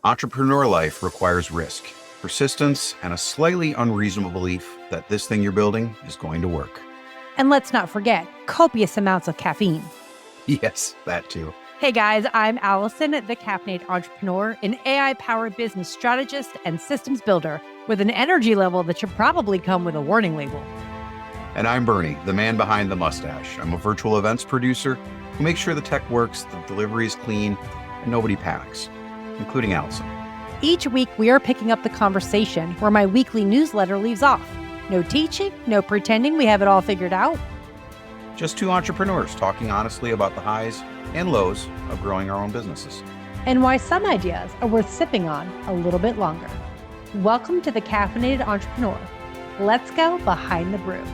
Entrepreneur life requires risk, persistence, and a slightly unreasonable belief that this thing you're building is going to work. And let's not forget, copious amounts of caffeine. Yes, that too. Hey guys, I'm Allison, the Caffeinated entrepreneur, an AI-powered business strategist and systems builder with an energy level that should probably come with a warning label. And I'm Bernie, the man behind the mustache. I'm a virtual events producer who makes sure the tech works, the delivery is clean, and nobody panics, including Allison. Each week, we are picking up the conversation where my weekly newsletter leaves off. No teaching, no pretending we have it all figured out. Just two entrepreneurs talking honestly about the highs and lows of growing our own businesses. And why some ideas are worth sipping on a little bit longer. Welcome to the Caffeinated Entrepreneur. Let's go behind the brew.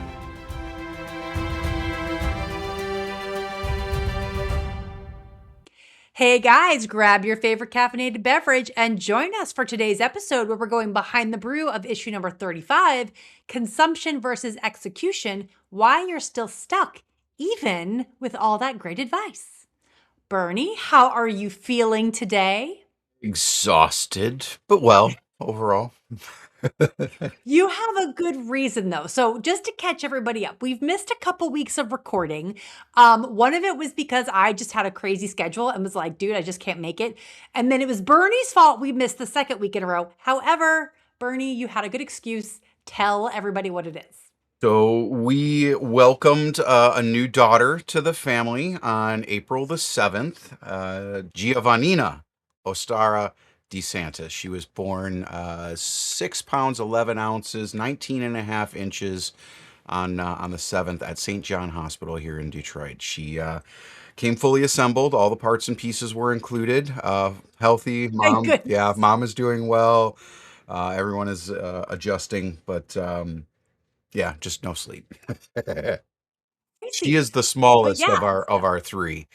Hey guys, grab your favorite caffeinated beverage and join us for today's episode where we're going behind the brew of issue number 35, Consumption versus Execution, Why You're Still Stuck, even with all that great advice. Bernie, how are you feeling today? Exhausted, but well, overall. You have a good reason though. So just to catch everybody up, we've missed a couple weeks of recording. One of it was because I just had a crazy schedule and was like, dude, I just can't make it. And then it was Bernie's fault we missed the second week in a row. However, Bernie, you had a good excuse. Tell everybody what it is. So we welcomed a new daughter to the family on April the 7th, Giovannina Ostara DeSantis. She was born 6 pounds, 11 ounces, 19 and a half inches on the 7th at St. John Hospital here in Detroit. She came fully assembled. All the parts and pieces were included. Healthy mom. Yeah, mom is doing well. Everyone is adjusting, but yeah, just no sleep. She is the smallest of our three.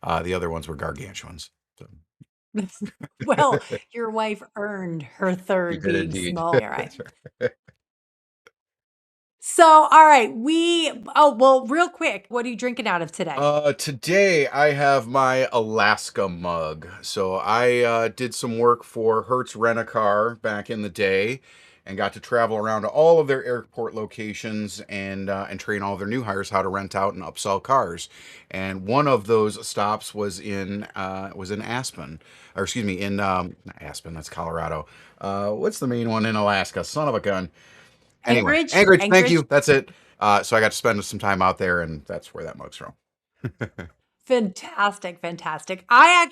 The other ones were gargantuans. So. Well, your wife earned her third being small, right? So, all right, real quick, what are you drinking out of today? Today I have my Alaska mug. So I did some work for Hertz Rent-A-Car back in the day and got to travel around to all of their airport locations and train all of their new hires how to rent out and upsell cars. And one of those stops was in Aspen, or excuse me, in not Aspen, that's Colorado. What's the main one in Alaska? Son of a gun. Anyway, Anchorage. Thank you. That's it. So I got to spend some time out there, and that's where that mug's from. Fantastic. I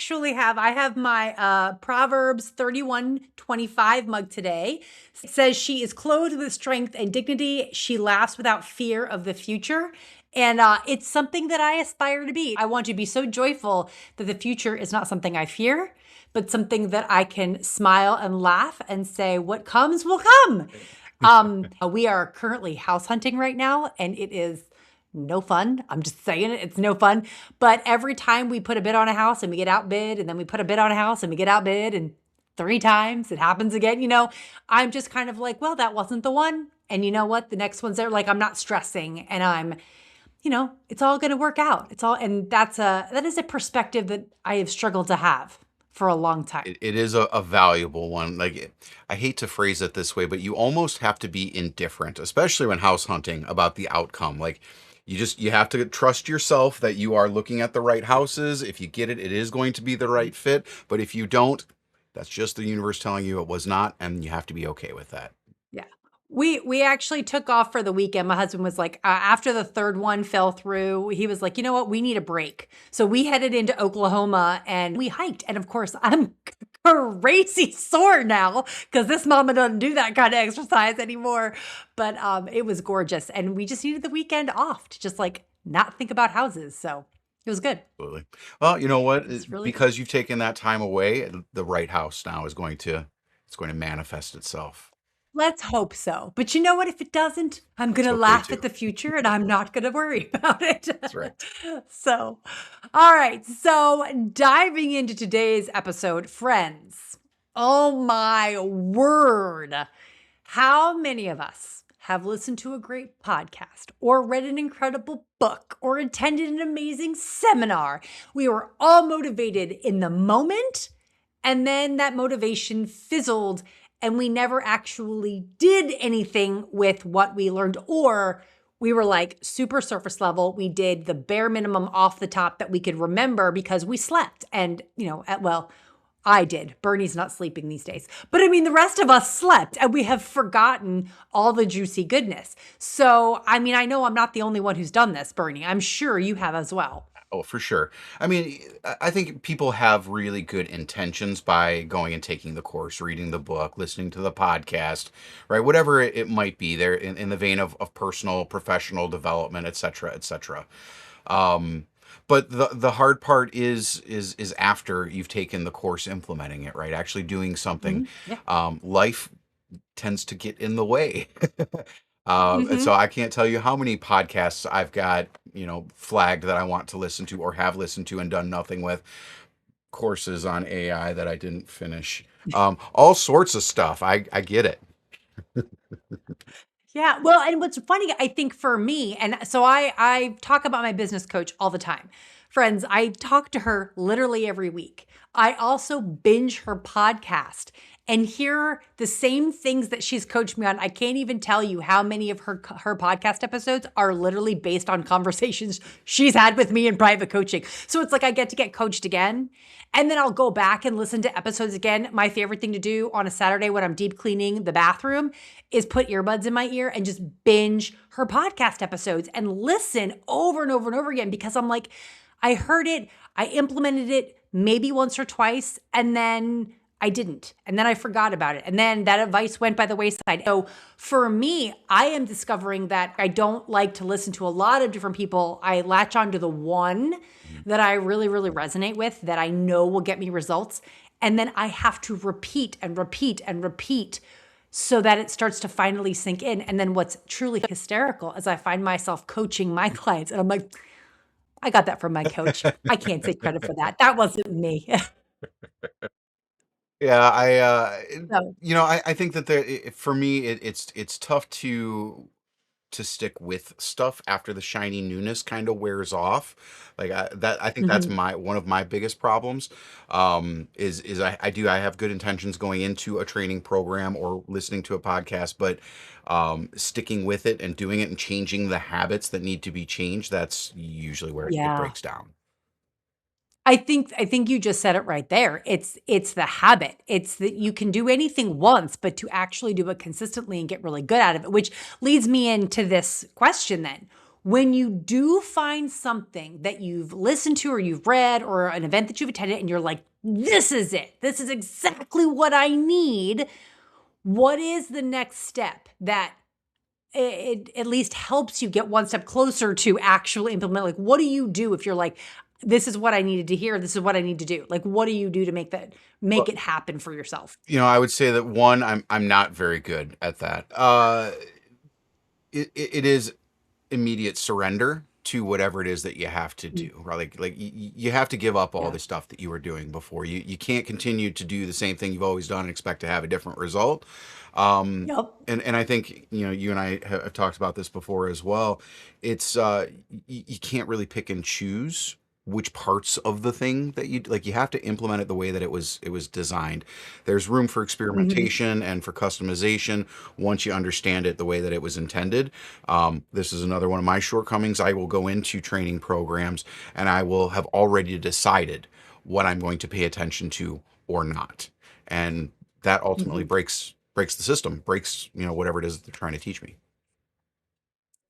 have my Proverbs 31:25 mug today. It says, she is clothed with strength and dignity. She laughs without fear of the future. And it's something that I aspire to be. I want to be so joyful that the future is not something I fear, but something that I can smile and laugh and say, what comes will come. We are currently house hunting right now, and it is no fun. I'm just saying it's no fun. But every time we put a bid on a house and we get outbid, and then we put a bid on a house and we get outbid, and 3 times it happens again, I'm just kind of like, well, that wasn't the one. And you know what? The next one's there. Like, I'm not stressing, and I'm, it's all going to work out. And that is a perspective that I have struggled to have for a long time. It is a valuable one. Like, I hate to phrase it this way, but you almost have to be indifferent, especially when house hunting, about the outcome. Like, you have to trust yourself that you are looking at the right houses. If you get it, it is going to be the right fit. But if you don't, that's just the universe telling you it was not, and you have to be okay with that. Yeah. We actually took off for the weekend. My husband was like, after the third one fell through, he was like, you know what? We need a break. So we headed into Oklahoma and we hiked. And of course, I'm crazy sore now because this mama doesn't do that kind of exercise anymore. But it was gorgeous. And we just needed the weekend off to just like not think about houses. So it was good. Absolutely. Well, you know what? Because you've taken that time away, the right house now is going to manifest itself. Let's hope so. But you know what? If it doesn't, I'm going to laugh at the future and I'm not going to worry about it. That's right. So, all right. So diving into today's episode, friends, oh my word. How many of us have listened to a great podcast or read an incredible book or attended an amazing seminar? We were all motivated in the moment. And then that motivation fizzled and we never actually did anything with what we learned, or we were like super surface level. We did the bare minimum off the top that we could remember because we slept. And, well, I did. Bernie's not sleeping these days. But I mean, the rest of us slept and we have forgotten all the juicy goodness. So, I mean, I know I'm not the only one who's done this, Bernie. I'm sure you have as well. Oh, for sure. I mean, I think people have really good intentions by going and taking the course, reading the book, listening to the podcast, right? Whatever it might be, there in the vein of personal, professional development, et cetera, et cetera. Um, but the hard part is after you've taken the course, implementing it, right? Actually doing something. Yeah. Life tends to get in the way. And so Hmm. I can't tell you how many podcasts I've got, flagged that I want to listen to or have listened to and done nothing with. Courses on AI that I didn't finish. All sorts of stuff. I get it. Yeah. Well, and what's funny, I think for me, and so I talk about my business coach all the time. Friends, I talk to her literally every week. I also binge her podcast and hear the same things that she's coached me on. I can't even tell you how many of her podcast episodes are literally based on conversations she's had with me in private coaching. So it's like I get to get coached again. And then I'll go back and listen to episodes again. My favorite thing to do on a Saturday when I'm deep cleaning the bathroom is put earbuds in my ear and just binge her podcast episodes and listen over and over and over again because I'm like, I heard it, I implemented it maybe once or twice, and then I didn't. And then I forgot about it. And then that advice went by the wayside. So for me, I am discovering that I don't like to listen to a lot of different people. I latch onto the one Mhm. that I really, really resonate with, that I know will get me results. And then I have to repeat and repeat and repeat so that it starts to finally sink in. And then what's truly hysterical is I find myself coaching my clients, and I'm like, I got that from my coach. I can't take credit for that. That wasn't me. Yeah, So, I think that for me, it's tough to stick with stuff after the shiny newness kind of wears off. Like I think that's mhm. my one of my biggest problems. Is I have good intentions going into a training program or listening to a podcast, but sticking with it and doing it and changing the habits that need to be changed, that's usually where it Yeah. breaks down. I think you just said it right there. It's the habit. It's that you can do anything once, but to actually do it consistently and get really good at it, which leads me into this question then. When you do find something that you've listened to or you've read or an event that you've attended and you're like, this is it. This is exactly what I need. What is the next step that it at least helps you get one step closer to actually implement? Like, what do you do if you're like, this is what I needed to hear, this is what I need to do? Like, what do you do to make Well, it happen for yourself? I would say that one, I'm not very good at that. It is immediate surrender to whatever it is that you have to Mm. do, right? Like you have to give up all Yeah. the stuff that you were doing before. You can't continue to do the same thing you've always done and expect to have a different result. um Yep. and I think you and I have talked about this before as well. It's you can't really pick and choose which parts of the thing that you like. You have to implement it the way that it was designed. There's room for Mhm. experimentation and for customization once you understand it the way that it was intended. This is another one of my shortcomings. I will go into training programs and I will have already decided what I'm going to pay attention to or not. And that ultimately Mhm. breaks the system, breaks, whatever it is that they're trying to teach me.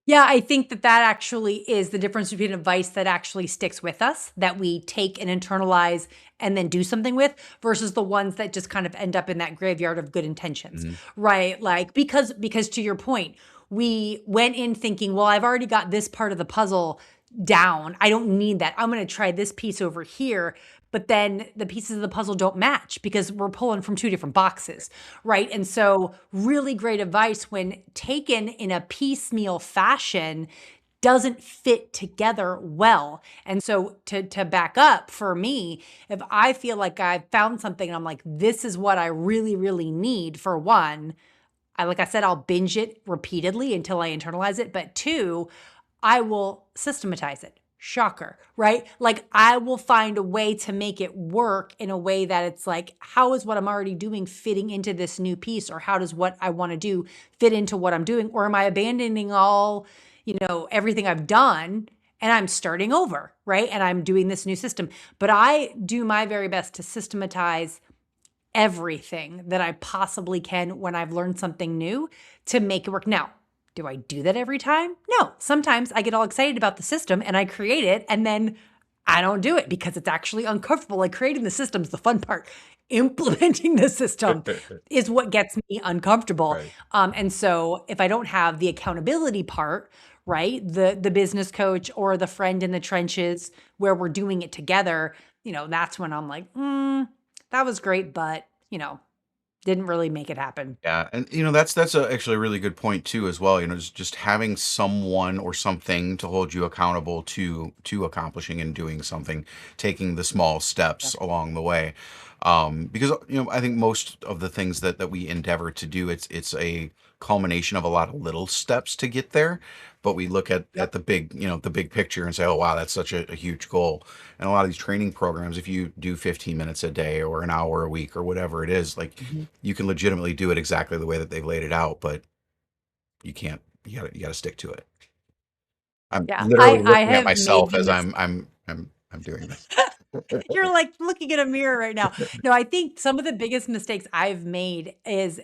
Yeah, I think that that actually is the difference between advice that actually sticks with us, that we take and internalize and then do something with, versus the ones that just kind of end up in that graveyard of good intentions, Mhm. right? Like, because to your point, we went in thinking, well, I've already got this part of the puzzle down. I don't need that. I'm going to try this piece over here. But then the pieces of the puzzle don't match because we're pulling from two different boxes, right? And so, really great advice when taken in a piecemeal fashion doesn't fit together well. And so to back up for me, if I feel like I've found something and I'm like, this is what I really, really need, for one, like I said, I'll binge it repeatedly until I internalize it. But two, I will systematize it. Shocker, right? Like I will find a way to make it work in a way that it's like, how is what I'm already doing fitting into this new piece? Or how does what I want to do fit into what I'm doing? Or am I abandoning all, everything I've done and I'm starting over, right? And I'm doing this new system. But I do my very best to systematize everything that I possibly can when I've learned something new to make it work. Now, do I do that every time? No. Sometimes I get all excited about the system and I create it and then I don't do it because it's actually uncomfortable. Like creating the system's the fun part. Implementing the system is what gets me uncomfortable. Right. And so if I don't have the accountability part, right, the business coach or the friend in the trenches where we're doing it together, that's when I'm like, that was great, but didn't really make it happen. Yeah, and that's actually a really good point too, as well. Just having someone or something to hold you accountable to accomplishing and doing something, taking the small Yeah. steps along the way. Because I think most of the things that we endeavor to do, it's a culmination of a lot of little steps to get there. But we look at Yep. the big picture and say, oh wow, that's such a huge goal. And a lot of these training programs, if you do 15 minutes a day or an hour a week or whatever it is, like Mhm. you can legitimately do it exactly the way that they've laid it out, but you can't. You gotta stick to it. I'm Yeah. literally I looking at have made myself the as mis I'm doing this. You're like looking at a mirror right now. No, I think some of the biggest mistakes I've made is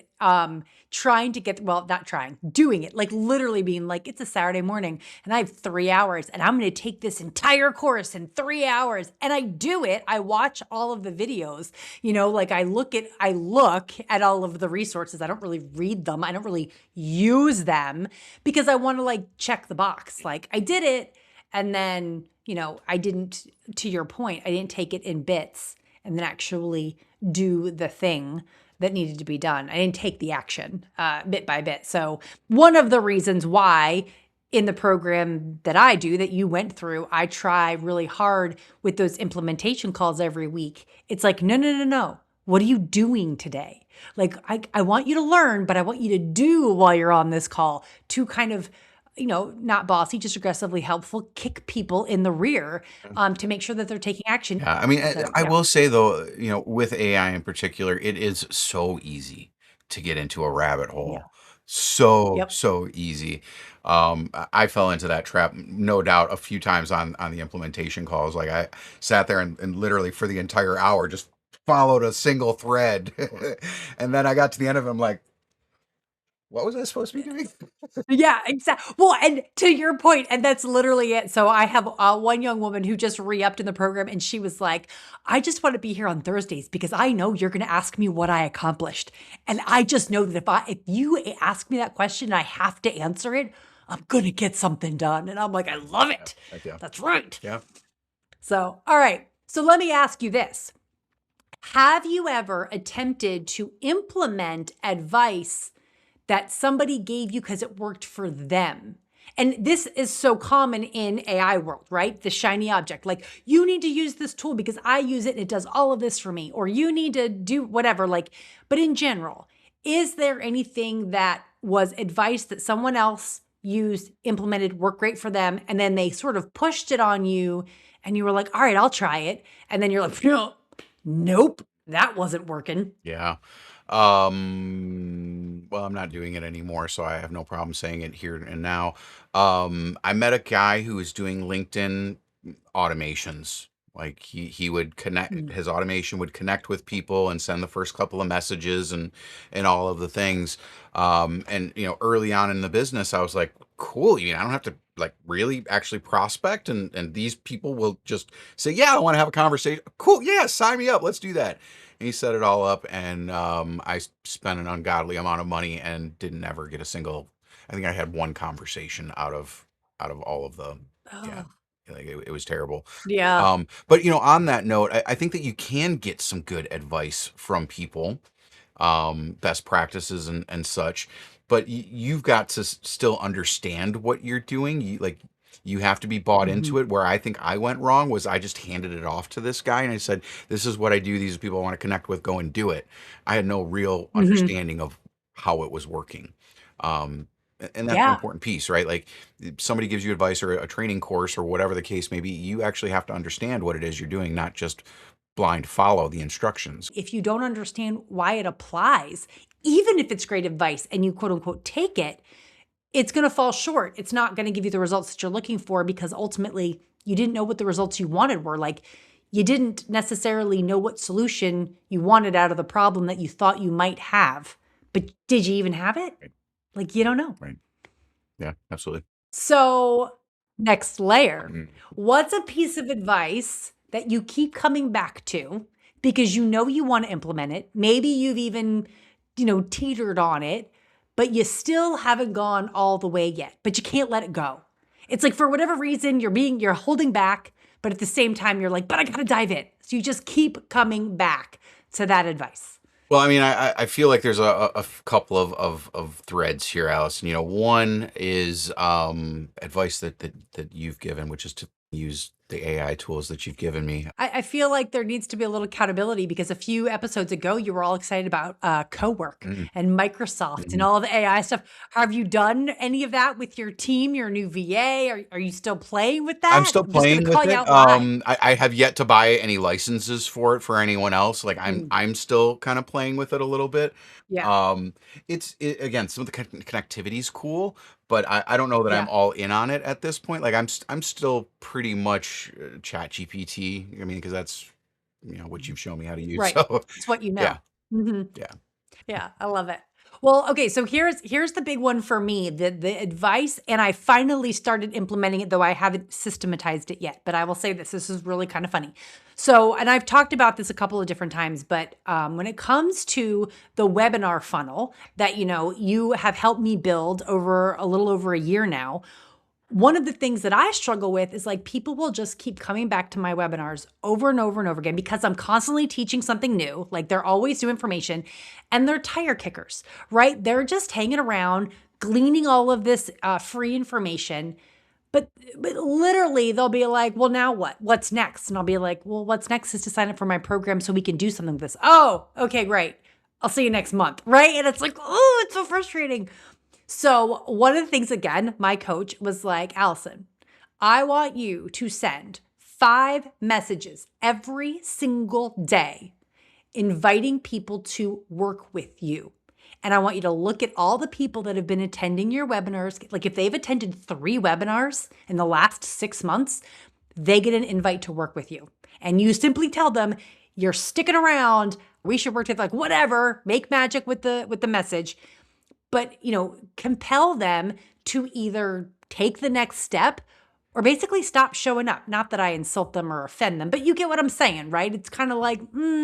trying to get well, not trying, doing it. Like literally being like, it's a Saturday morning and I have 3 hours and I'm gonna take this entire course in 3 hours. And I do it. I watch all of the videos, like I look at all of the resources. I don't really read them. I don't really use them because I want to like check the box. Like I did it. And then, I didn't, to your point, I didn't take it in bits and then actually do the thing that needed to be done. I didn't take the action bit by bit. So, one of the reasons why in the program that I do that you went through, I try really hard with those implementation calls every week. It's like, no, no, no, no. What are you doing today? Like, I want you to learn, but I want you to do while you're on this call to kind of not bossy, just aggressively helpful, kick people in the rear to make sure that they're taking action. Yeah, I mean, So, I yeah. will say though, with AI in particular, it is so easy to get into a rabbit Yeah. hole. So, Yep. so easy. I fell into that trap, no doubt, a few times on the implementation calls. Like I sat there and literally for the entire hour just followed a single thread, and then I got to the end of it, I'm like, what was I supposed to be doing? Yeah, exactly. Well, and to your point, and that's literally it. So I have one young woman who just re-upped in the program, and she was like, "I just want to be here on Thursdays because I know you're going to ask me what I accomplished, and I just know that if you ask me that question, and I have to answer it. I'm going to get something done." And I'm like, "I love Yeah, it. heck yeah, That's right." yeah. So, all right. So let me ask you this: have you ever attempted to implement advice that somebody gave you because it worked for them? And this is so common in AI world, right? The shiny object. Like, you need to use this tool because I use it and it does all of this for me. Or you need to do whatever. Like, but in general, is there anything that was advice that someone else used, implemented, worked great for them, and then they sort of pushed it on you and you were like, all right, I'll try it. And then you're like, no, nope, that wasn't working. Yeah. Well, I'm not doing it anymore, so I have no problem saying it here and now. I met a guy who was doing LinkedIn automations. Like he would connect, Mm. his automation would connect with people and send the first couple of messages and all of the things. And early on in the business, I was like, cool, I don't have to like really actually prospect, and these people will just say, yeah, I want to have a conversation. Cool, yeah, sign me up. Let's do that. And he set it all up, and I spent an ungodly amount of money and didn't ever get a single. I think I had one conversation out of all of the. Yeah, Oh, like it was terrible. yeah. But on that note, I think that you can get some good advice from people, best practices and such. But you've got to still understand what you're doing. You have to be bought Mhm. into it. Where I think I went wrong was I just handed it off to this guy and I said, "This is what I do. These are people I want to connect with. Go and do it." I had no real Mhm. understanding of how it was working. Um, And that's an Yeah. important piece, right? Like somebody gives you advice or a training course or whatever the case may be, you actually have to understand what it is you're doing, not just blind follow the instructions. If you don't understand why it applies, even if it's great advice and you quote unquote take it, it's going to fall short. It's not going to give you the results that you're looking for because ultimately you didn't know what the results you wanted were. Like you didn't necessarily know what solution you wanted out of the problem that you thought you might have. But did you even have it? Right. Like you don't know. Right. Yeah, absolutely. So, next layer. Mhm. What's a piece of advice that you keep coming back to because you know you want to implement it? Maybe you've even, teetered on it, but you still haven't gone all the way yet, but you can't let it go. It's like for whatever reason you're holding back, but at the same time you're like, but I got to dive in. So you just keep coming back to that advice. Well, I mean, I feel like there's a couple of threads here, Allison. One is advice that you've given, which is to use the AI tools that you've given me. I feel like there needs to be a little accountability because a few episodes ago, you were all excited about co-work Mm, and Microsoft and mhm. all the AI stuff. Have you done any of that with your team, your new VA? Are you still playing with I'm that? still I'm just going playing to call with you it. out live. I have yet to buy any licenses for it for anyone else. Like Mm, I'm still kind of playing with it a little bit. yeah, Um, again, some of the connectivity is cool, but I don't know that I'm yeah, all in on it at this point. Like I'm still pretty much Chat GPT. I mean, because that's what you've shown me how to use. right. So It's what you yeah, know. Hmm. yeah. Yeah, I love it. Well, okay, so here's the big one for me, the advice, and I finally started implementing it, though I haven't systematized it yet. But I will say this is really kind of funny. So, and I've talked about this a couple of different times, but when it comes to the webinar funnel that you have helped me build over a little over a year now, one of the things that I struggle with is like people will just keep coming back to my webinars over and over and over again because I'm constantly teaching something new. Like they're always new information and they're tire kickers, right? They're just hanging around, gleaning all of this free information. But literally, they'll be like, well, now what? What's next? And I'll be like, well, what's next is to sign up for my program so we can do something with this. Oh, okay, great. I'll see you next month, right? And it's like, oh, it's so frustrating. So, one of the things, again, my coach was like, Allison, I want you to send 5 messages every single day inviting people to work with you. And I want you to look at all the people that have been attending your webinars. Like if they've attended 3 webinars in the last 6 months, they get an invite to work with you. And you simply tell them, you're sticking around. We should work together, like whatever, make magic with the message. But, compel them to either take the next step or basically stop showing up. Not that I insult them or offend them, but you get what I'm saying, right? It's kind of like,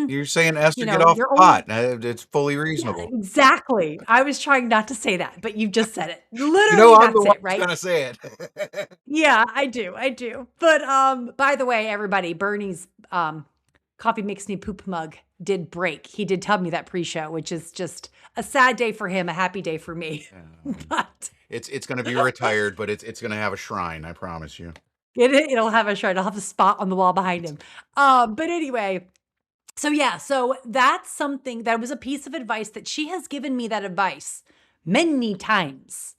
You're saying Esther, get off the you're only, pot. It's fully yeah, reasonable. exactly. I was trying not to say that, but you just said it. You know, Literally, I'm the that's one it, who's right? gonna say it. Yeah, I do. I do. But by the way, everybody, Bernie's coffee makes me poop mug did break. He did tell me that pre-show, which is just a sad day for him, a happy day for me. But It's gonna be retired, but it's gonna have a shrine. I promise you. it'll have a shrine. It'll have a spot on the wall behind him. But anyway, so yeah, so that's something that was a piece of advice that she has given me that advice many times.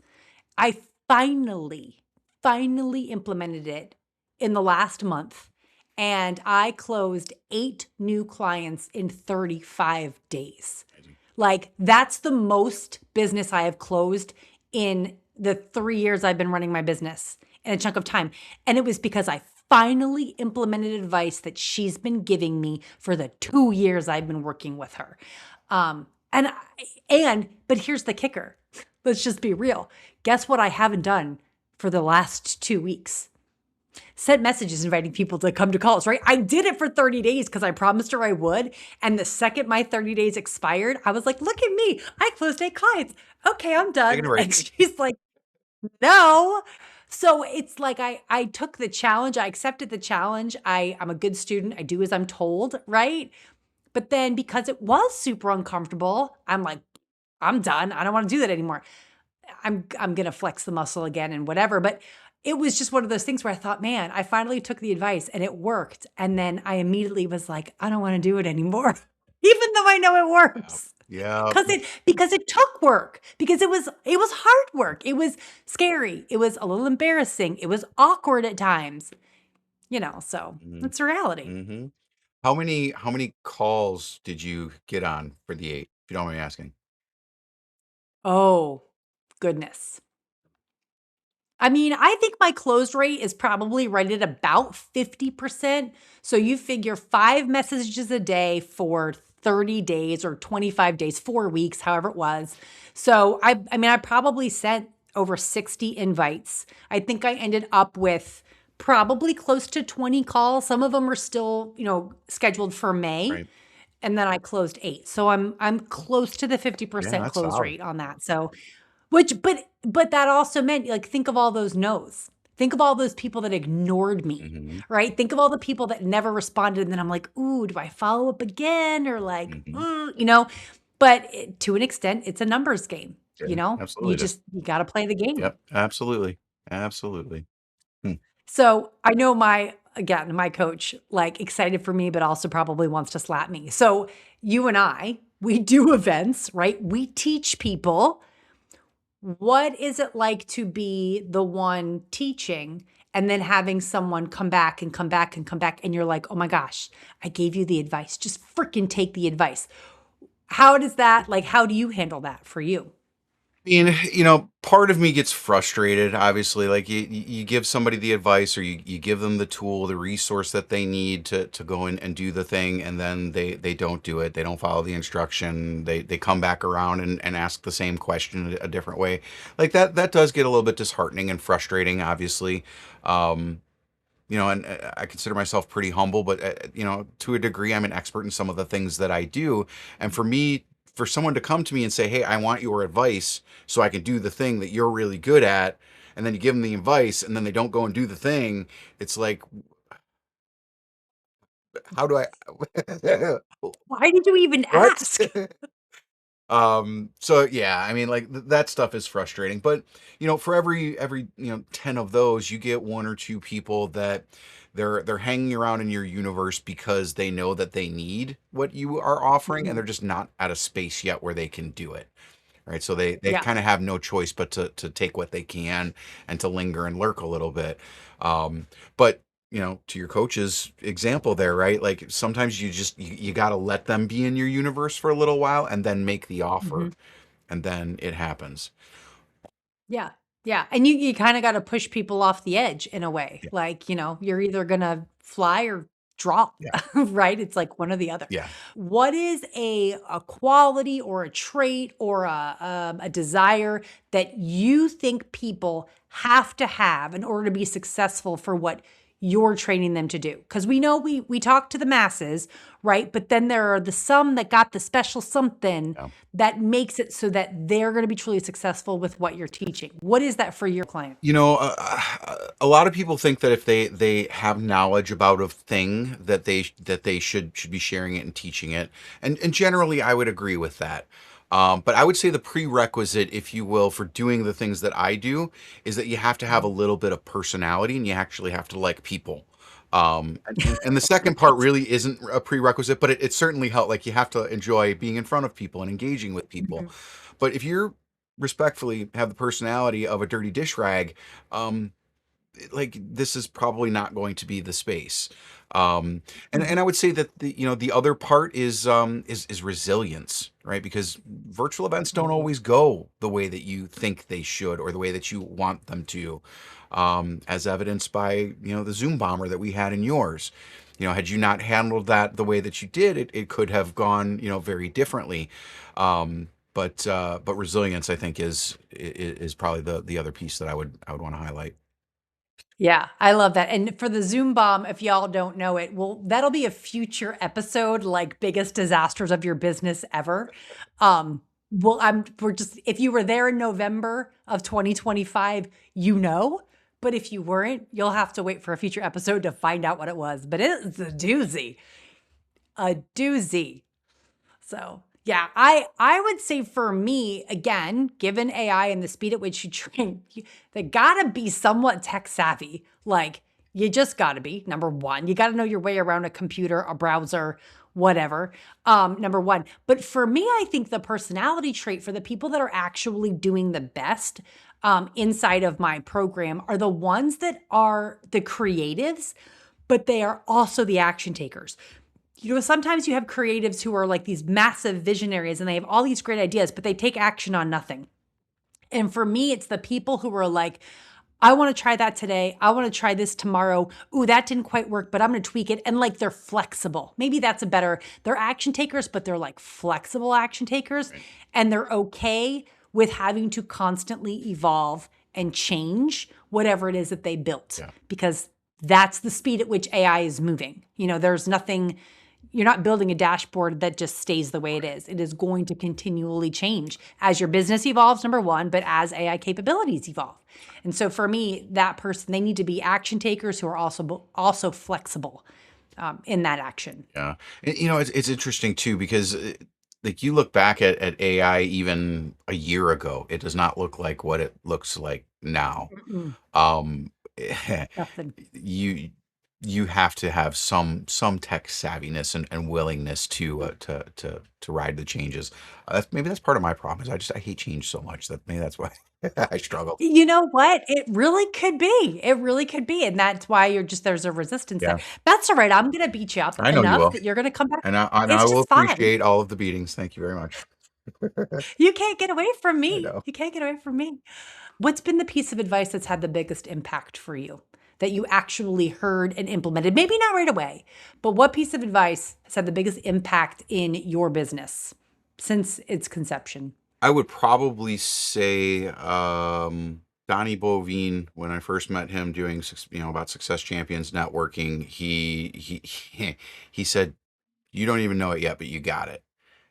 I finally implemented it in the last month. And I closed 8 new clients in 35 days. Like, that's the most business I have closed in the 3 years I've been running my business in a chunk of time. And it was because I finally implemented advice that she's been giving me for the 2 years I've been working with her. But here's the kicker. Let's just be real. Guess what I haven't done for the last 2 weeks? Sent messages inviting people to come to calls, right? I did it for 30 days because I promised her I would. And the second my 30 days expired, I was like, look at me. I closed 8 clients. Okay, I'm Taking done. a break. And she's like, no. So it's like I took the challenge. I accepted the challenge. I'm a good student. I do as I'm told, right? But then because it was super uncomfortable, I'm like, I'm done. I don't want to do that anymore. I'm gonna flex the muscle again and whatever. But it was just one of those things where I thought, man, I finally took the advice and it worked. And then I immediately was like, I don't want to do it anymore, even though I know it Yeah. works. Yeah. Because it took work, because it was hard work. It was scary. It was a little embarrassing. It was awkward at times, so hmm it's reality. hmm how many calls did you get on for the 8, if you don't mind me asking? Oh, goodness. I mean, I think my close rate is probably right at about 50%. So you figure 5 messages a day for 30 days or 25 days, 4 weeks, however it was. So I mean, I probably sent over 60 invites. I think I ended up with probably close to 20 calls. Some of them are still, scheduled for May, Right. and then I closed 8. So I'm close to the Yeah, 50% that's close solid. rate on that. So but that also meant, like, think of all those no's. Think of all those people that ignored me, hmm right? Think of all the people that never responded, and then I'm like, "Ooh, do I follow up again?" Or like, hmm But to an extent, it's a numbers game, Yeah, You absolutely it is. just you gotta play the game. Yep, absolutely. Absolutely. Hmm. So, I know my coach, like, excited for me, but also probably wants to slap me. So, you and I, we do events, right? We teach people. What is it like to be the one teaching and then having someone come back and come back and come back and you're like, "Oh my gosh, I gave you the advice. Just freaking take the advice." How do you handle that for you? mean, part of me gets frustrated, obviously. Like you give somebody the advice or you give them the tool, the resource that they need to go in and do the thing, and then they don't do it. They don't follow the instruction. They come back around and ask the same question a different way. Like that does get a little bit disheartening and frustrating, obviously. Um, and I consider myself pretty humble, but to a degree, I'm an expert in some of the things that I do. And for someone to come to me and say, "Hey, I want your advice so I can do the thing that you're really good at," and then you give them the advice, and then they don't go and do the thing, it's like, how do I? Why did you even What? ask? So yeah, I mean, like that stuff is frustrating, but for every 10 of those, you get one or two people that they're hanging around in your universe because they know that they need what you are offering, and Mhm. they're just not at a space yet where they can do it. Right. So they Yeah. kind of have no choice but to take what they can and to linger and lurk a little bit. But to your coach's example there, right? Like sometimes you got to let them be in your universe for a little while and then make the offer, Mhm. and then it happens. Yeah. Yeah. And you kind of got to push people off the edge in a way. Yeah. Like, you're either going to fly or drop, Yeah. right? It's like one or the other. Yeah. What is a quality or a trait or a desire that you think people have to have in order to be successful for what you're training them to do? Because we know we talk to the masses, right? But then there are the some that got the special something Yeah. that makes it so that they're going to be truly successful with what you're teaching. What is that for your client? A lot of people think that if they have knowledge about a thing that they should be sharing it and teaching it, and generally I would agree with that. But I would say the prerequisite, if you will, for doing the things that I do is that you have to have a Mhm. little bit of personality, and you actually have to like people. And the second part really isn't a prerequisite, but it certainly helps. Like you have to enjoy being in front of people and engaging with people. Mhm. But if you're respectfully have the personality of a dirty dish rag, um, like this is probably not going to be the space. And I Mhm. would say that the other part is resilience, right? Because virtual events don't Mhm. always go the way that you think they should or the way that you want them to, as evidenced by the Zoom bomber that we had in yours. Had you not handled that the way that you did, it could have gone very differently. But resilience, I think, is probably the other piece that I would want to highlight. Yeah, I love that. And for the Zoom bomb, if y'all don't know it, well, that'll be a future episode, like biggest disasters of your business ever. Well, we're just if you were there in November of 2025, but if you weren't, you'll have to wait for a future episode to find out what it was. But it's a doozy. So, yeah, I would say for me, again, given AI and the speed at which you train, they gotta be somewhat tech savvy. Like, you just gotta be, number one. You gotta know your way around a computer, a browser, whatever. Number one. But for me, I think the personality trait for the people that are actually doing the best inside of my program are the ones that are the creatives, but they are also the action takers. Sometimes you have creatives who are like these massive visionaries and they have all these great ideas, but they take action on nothing. And for me, it's the people who are like, I want to try that today. I want to try this tomorrow. Ooh, that didn't quite work, but I'm going to tweak it. And like they're flexible. Maybe that's they're action takers, but they're like flexible action takers. Right. And they're okay with having to constantly evolve and change whatever it is that they built Yeah. because that's the speed at which AI is moving. There's nothing, you're not building a dashboard that just stays the way it is. It is going to continually change as your business evolves, number one, but as AI capabilities evolve. And so for me, that person, they need to be action takers who are also flexible in that action. Yeah. It's interesting too, because like you look back at AI even a year ago, it does not look like what it looks like now. Mm-mm, Um, nothing. you have to have some tech savviness and willingness to ride the changes. Maybe that's part of my problem is I hate change so much that maybe that's why I struggle. You know what? It really could be. It really could be. And that's why there's a resistance there. Yeah, That's all right. I'm going to beat you up I know you enough will, that you're going to come back. and I It's will just fine. appreciate all of the beatings. Thank you very much. You can't get away from I me. know. You can't get away from me. What's been the piece of advice that's had the biggest impact for you that you actually heard and implemented? Maybe not right away, but what piece of advice has had the biggest impact in your business since its conception? I would probably say Donnie Bovine, when I first met him doing about Success Champions networking, he said, "You don't even know it yet, but you got it."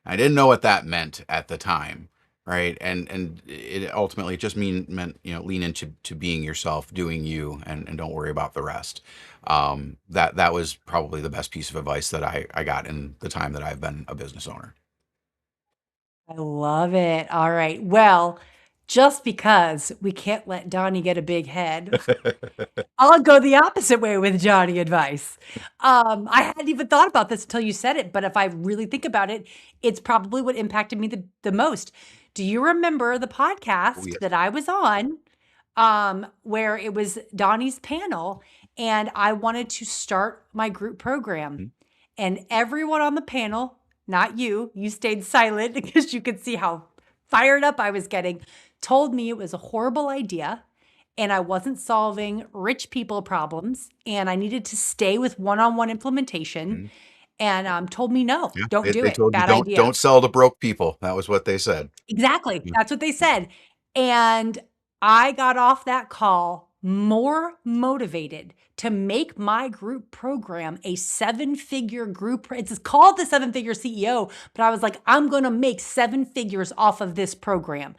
I didn't know what that meant at the time, right? And it ultimately just meant lean into to being yourself, doing you, and don't worry about the rest. That was probably the best piece of advice that I got in the time that I've been a business owner. I love it. All right. Well, just because we can't let Donnie get a big head, I'll go the opposite way with Johnny advice. I hadn't even thought about this until you said it, but if I really think about it, it's probably what impacted me the most. Do you remember the Oh podcast yes. that I was on, where it was Donnie's panel, and I wanted to start my group program, Mhm. and everyone on the panel, not you, you stayed silent because you could see how fired up I was getting, told me it was a horrible idea and I wasn't solving rich people problems and I needed to stay with one-on-one implementation Mhm. and told me, no, Yeah, don't do they it. told you Bad idea. don't sell to broke people. That was what they said. Exactly. Yeah. That's what they said. And I got off that call more motivated to make my group program a seven-figure group. It's called the seven-figure CEO, but I was like, I'm going to make seven figures off of this program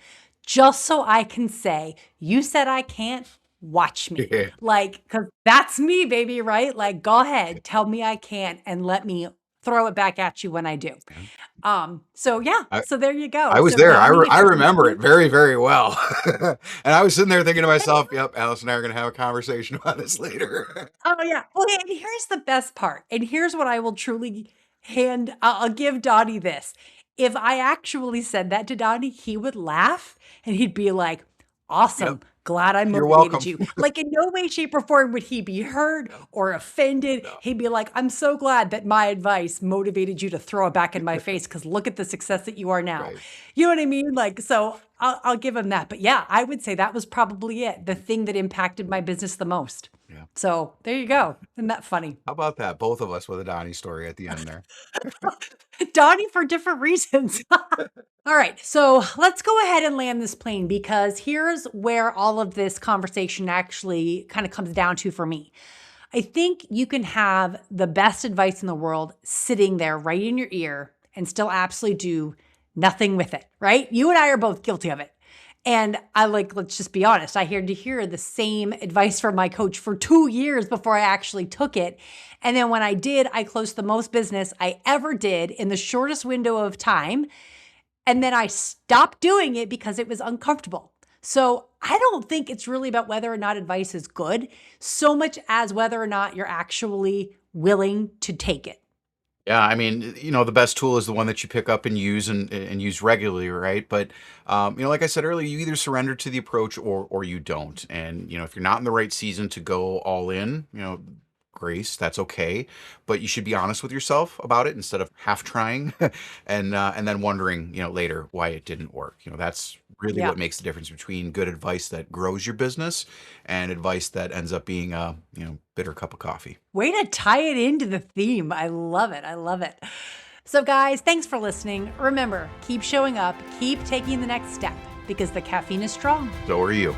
just so I can say, you said I can't, watch me. Yeah. Like, because that's me, baby, right? Like, go ahead, tell me I can't, and let me throw it back at you when I do. So yeah, I so there you go. I was So there. Donnie, if I you're remember it listening, very, very well. And I was sitting there thinking to myself, "Yep, Alice and I are going to have a conversation about this later." oh yeah. Okay, and here's the best part. And here's what I will truly I'll give Donnie this. If I actually said that to Donnie, he would laugh and he'd be like, Yep. awesome. Glad I You're motivated welcome. you. Like in no way, shape, or form would he be hurt No, or offended. no. He'd be like, I'm so glad that my advice motivated you to throw it back in my face because look at the success that you are now. Right. You know what I mean? Like, so I'll give him that. But yeah, I would say that was probably it. The thing that impacted my business the most. Yeah. So there you go. Isn't that funny? How about that? Both of us with a Donnie story at the end there. Donnie for different reasons. All right, so let's go ahead and land this plane because here's where all of this conversation actually kind of comes down to for me. I think you can have the best advice in the world sitting there right in your ear and still absolutely do nothing with it, right? You and I are both guilty of it. And let's just be honest, I had to hear the same advice from my coach for 2 years before I actually took it. And then when I did, I closed the most business I ever did in the shortest window of time. And then I stopped doing it because it was uncomfortable. So I don't think it's really about whether or not advice is good, so much as whether or not you're actually willing to take it. Yeah, I mean, the best tool is the one that you pick up and use and use regularly, right? But like I said earlier, you either surrender to the approach or you don't. And if you're not in the right season to go all in, grace, that's okay. But you should be honest with yourself about it instead of half trying, and then wondering, later why it didn't work. That's really Yeah. what makes the difference between good advice that grows your business and advice that ends up being a bitter cup of coffee. Way to tie it into the theme. I love it. I love it. So, guys, thanks for listening. Remember, keep showing up, keep taking the next step because the caffeine is strong. So are you.